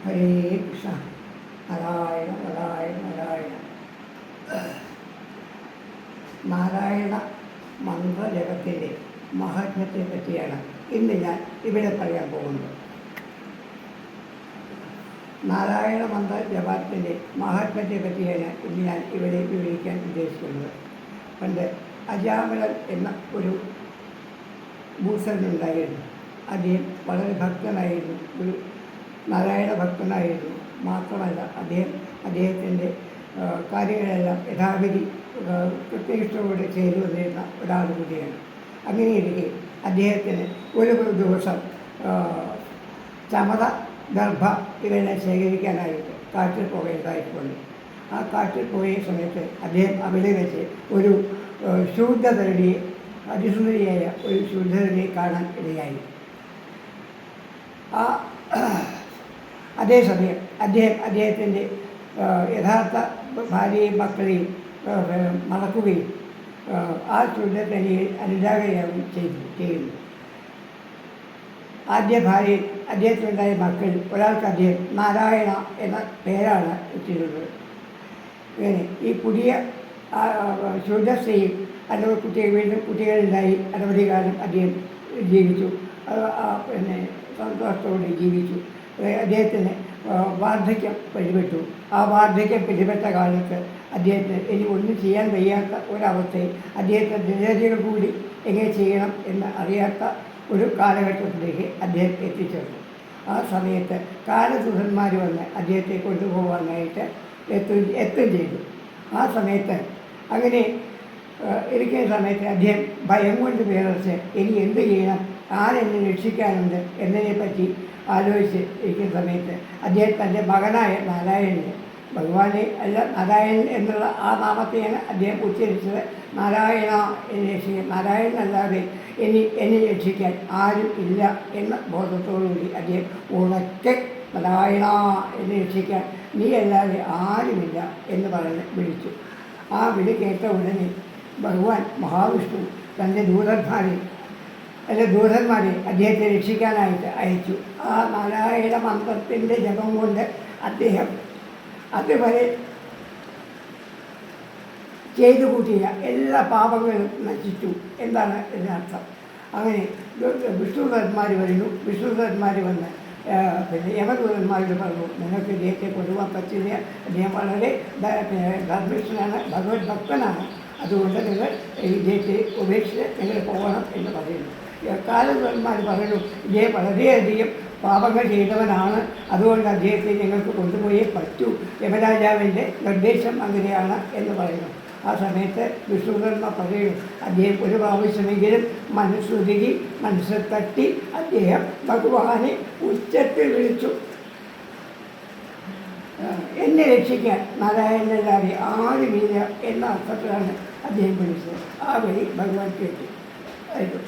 ഹരേ കൃഷ്ണ. നാരായണ നാരായണ നാരായണ. നാരായണ മന്ത്രജപത്തിൻ്റെ മഹാത്മ്യത്തെ പറ്റിയാണ് ഇന്ന് ഞാൻ ഇവിടെ പറയാൻ പോകുന്നത്. നാരായണ മന്ത്ര ജപത്തിൻ്റെ മഹാത്മ്യത്തെ പറ്റിയാണ് ഇന്ന് ഞാൻ ഇവിടെ വിവരിക്കാൻ ഉദ്ദേശിക്കുന്നത്. പണ്ട് അജാമിളൻ എന്ന ഒരു ഭൂഷണനുണ്ടായിരുന്നു. അദ്ദേഹം വളരെ ഭക്തനായിരുന്നു, ഒരു നാരായണ ഭക്തനായിരുന്നു. മാത്രമല്ല അദ്ദേഹത്തിൻ്റെ കാര്യങ്ങളെല്ലാം യഥാവിധി കൃത്യനിഷ്ഠയോടെ ചെയ്തു വന്നിരുന്ന ഒരാൾ കൂടിയാണ്. അങ്ങനെയിരിക്കെ അദ്ദേഹത്തിന് ഒരു ദിവസം ചമത ഗർഭ ഇവരെ ശേഖരിക്കാനായിട്ട് കാട്ടിൽ പോകേണ്ടതായിട്ടുണ്ട്. ആ കാട്ടിൽ പോയ സമയത്ത് അദ്ദേഹം അവിടെ വെച്ച് ഒരു ശൂദ്രതരടിയെ, അതിസുന്ദരിയായ ഒരു ശൂദ്രതരടിയെ കാണാൻ ഇടയായി. അതേസമയം അദ്ദേഹത്തിൻ്റെ യഥാർത്ഥ ഭാര്യയും മക്കളെയും മറക്കുകയും ആ ശൂദ്രതരടിയെ അനുരാഗയാവുകയും ചെയ്യുന്നു. ആദ്യ ഭാര്യ, അദ്ദേഹത്തിനുണ്ടായ മക്കൾ ഒരാൾക്ക് അദ്ദേഹം നാരായണ എന്ന പേരാണ് ഇട്ടിരുന്നത്. ഇങ്ങനെ ഈ പുതിയ ശൂദ്രസ്ത്രീയും അനവധി വീണ്ടും കുട്ടികളുണ്ടായി. അനവധി കാലം അദ്ദേഹം ജീവിച്ചു, പിന്നെ സന്തോഷത്തോടെ ജീവിച്ചു. അദ്ദേഹത്തിന് വാർദ്ധക്യം പിടിപെട്ടു. ആ വാർദ്ധക്യം പിടിപെട്ട കാലത്ത് അദ്ദേഹത്തിന് ഇനി ഒന്നും ചെയ്യാൻ വയ്യാത്ത ഒരവസ്ഥയിൽ അദ്ദേഹത്തെ ദിനചര്യകൾ കൂടി എങ്ങനെ ചെയ്യണം എന്ന് അറിയാത്ത ഒരു കാലഘട്ടത്തിലേക്ക് അദ്ദേഹം എത്തിച്ചേർന്നു. ആ സമയത്ത് കാലദൂതന്മാർ വന്ന് അദ്ദേഹത്തെ കൊണ്ടുപോകാനായിട്ട് എത്തുകയും ചെയ്തു. ആ സമയത്ത് അങ്ങനെ ഇരിക്കുന്ന സമയത്ത് അദ്ദേഹം ഭയം കൊണ്ട് വിറച്ച് ഇനി എന്ത് ചെയ്യണം, ആരെന്നെ രക്ഷിക്കാനുണ്ട് എന്നതിനെപ്പറ്റി ആലോചിച്ച് ഇരിക്കുന്ന സമയത്ത് അദ്ദേഹം തൻ്റെ മകനായ നാരായണനെ, ഭഗവാനെ അല്ല നാരായണൻ എന്നുള്ള ആ നാമത്തെയാണ് അദ്ദേഹം ഉച്ചരിച്ചത്. നാരായണ എന്നെ രക്ഷിക്കാൻ, നാരായണനല്ലാതെ എന്നെ രക്ഷിക്കാൻ ആരും ഇല്ല എന്ന ബോധത്തോടുകൂടി അദ്ദേഹം ഉറക്കെ നാരായണ എന്നെ രക്ഷിക്കാൻ നീ അല്ലാതെ ആരുമില്ല എന്ന് പറഞ്ഞ് വിളിച്ചു. ആ വിളി കേട്ട ഉടനെ ഭഗവാൻ മഹാവിഷ്ണു തൻ്റെ ദൂതന്മാരെ അദ്ദേഹത്തെ രക്ഷിക്കാനായിട്ട് അയച്ചു. ആ നാരായണ മന്ത്രത്തിൻ്റെ ജപം കൊണ്ട് അദ്ദേഹം അതുവരെ ചെയ്തു കൂട്ടിയ എല്ലാ പാപങ്ങളും നശിച്ചു എന്നാണ് ഇതിനർത്ഥം. അങ്ങനെ വിഷ്ണുദൂതന്മാർ വരുന്നു. വിഷ്ണുദൂതന്മാർ വന്ന് പിന്നെ യമദൂതന്മാരോട് പറഞ്ഞു, നിങ്ങൾക്ക് ഇദ്ദേഹത്തെ കൊണ്ടുപോകാൻ പറ്റില്ല, അദ്ദേഹം വളരെ ധർമ്മിഷ്ഠനാണ്, ഭഗവത് ഭക്തനാണ്, അതുകൊണ്ട് നിങ്ങൾ ഇദ്ദേഹത്തെ ഉപേക്ഷിച്ച് നിങ്ങൾ പോകണം എന്ന് പറയുന്നു. കാലദൂതന്മാർ പറയുന്നു, ഇദ്ദേഹം വളരെയധികം പാപങ്ങൾ ചെയ്തവനാണ്, അതുകൊണ്ട് അദ്ദേഹത്തെ ഞങ്ങൾക്ക് കൊണ്ടുപോയേ പറ്റൂ, യമരാജാവിൻ്റെ നിർദ്ദേശം അങ്ങനെയാണ് എന്ന് പറയുന്നു. ആ സമയത്ത് വിഷ്ണുദന്മാർ പറയുന്നു, അദ്ദേഹം ഒരു പ്രാവശ്യമെങ്കിലും മനസ്സുരുകി മനസ്സിൽ തട്ടി അദ്ദേഹം ഭഗവാനെ ഉച്ചത്തിൽ വിളിച്ചു. എന്നെ രക്ഷിക്കാൻ നാരായണനല്ലാതെ ആരുമില്ല എന്ന അർത്ഥത്തിലാണ് അദ്ദേഹം വിളിച്ചത്. ആ വഴി ഭഗവാൻ കേട്ടു,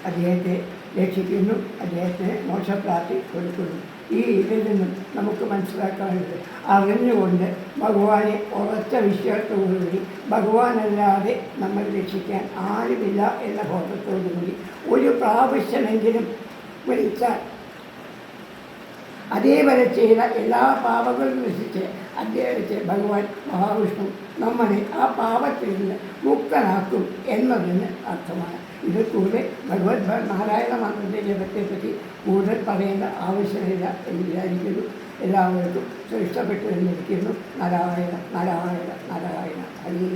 അദ്ദേഹത്തെ രക്ഷിക്കുന്നു, അദ്ദേഹത്തിന് മോക്ഷപ്രാപ്തി കൊടുക്കുന്നു. ഈ ഇതിൽ നിന്നും നമുക്ക് മനസ്സിലാക്കാനുള്ളത്, അറിഞ്ഞുകൊണ്ട് ഭഗവാനെ ഉറച്ച വിശ്വാസത്തോടുകൂടി ഭഗവാനല്ലാതെ നമ്മൾ രക്ഷിക്കാൻ ആരുമില്ല എന്ന ബോധത്തോടുകൂടി ഒരു പ്രാവശ്യമെങ്കിലും വിളിച്ചാൽ അതേവരെ ചെയ്ത എല്ലാ പാപങ്ങളും നശിച്ച് അദ്ദേഹത്തെ ഭഗവാൻ മഹാവിഷ്ണു നമ്മളെ ആ പാപത്തിൽ നിന്ന് മുക്തനാക്കും എന്നതിന് അർത്ഥമാണ്. ഇത് കൂടെ ഭഗവത് നാരായണ മന്ത്രത്തിൻ്റെ ജപത്തെപ്പറ്റി കൂടുതൽ പറയേണ്ട ആവശ്യമില്ല എന്ന് വിചാരിക്കുന്നു. എല്ലാവർക്കും ഇഷ്ടപ്പെട്ടു എന്നിരിക്കുന്നു. നാരായണ നാരായണ നാരായണ ഹരി.